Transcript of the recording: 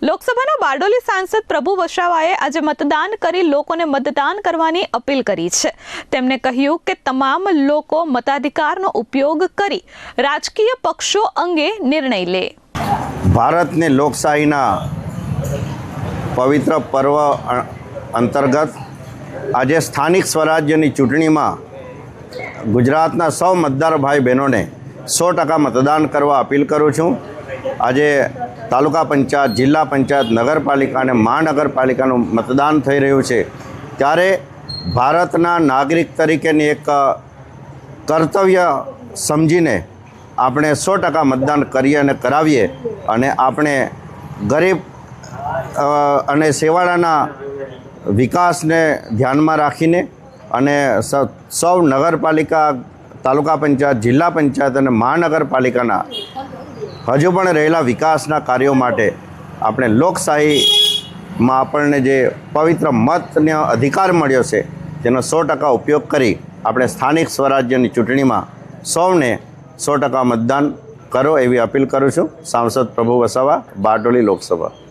લોકસભાના બારડોલી સાંસદ પ્રભુ વસાવાએ આજે મતદાન કરી લોકોને મતદાન કરવાની અપીલ કરી છે। તેમણે કહ્યું કે તમામ લોકો મતાધિકારનો ઉપયોગ કરી રાજકીય પક્ષો અંગે નિર્ણય લે। ભારતની લોકશાહીના પવિત્ર પર્વ અંતર્ગત આજે સ્થાનિક સ્વરાજ્યની ચૂંટણીમાં ગુજરાતના સૌ મતદાર ભાઈ બહેનોને 100% મતદાન કરવા અપીલ કરું છું। આજે તાલુકા પંચાયત, જિલ્લા પંચાયત, નગરપાલિકા અને મહાનગરપાલિકાનું મતદાન થઈ રહ્યું છે, ત્યારે ભારતના નાગરિક તરીકેની એક કર્તવ્ય સમજીને આપણે 100% મતદાન કરીએ અને કરાવીએ અને આપણે ગરીબ અને સેવાળાના વિકાસને ધ્યાનમાં રાખીને અને સૌ નગરપાલિકા, તાલુકા પંચાયત, જિલ્લા પંચાયત અને મહાનગરપાલિકાના હજુ પણ રહેલા વિકાસના કાર્યો માટે આપણે લોકશાહીમાં આપણને જે પવિત્ર મતનો અધિકાર મળ્યો છે તેનો 100% ઉપયોગ કરી આપણે સ્થાનિક સ્વરાજ્યની ચૂંટણીમાં સૌને 100% મતદાન કરો એવી અપીલ કરું છું। સાંસદ પ્રભુ વસાવા, બારડોલી લોકસભા।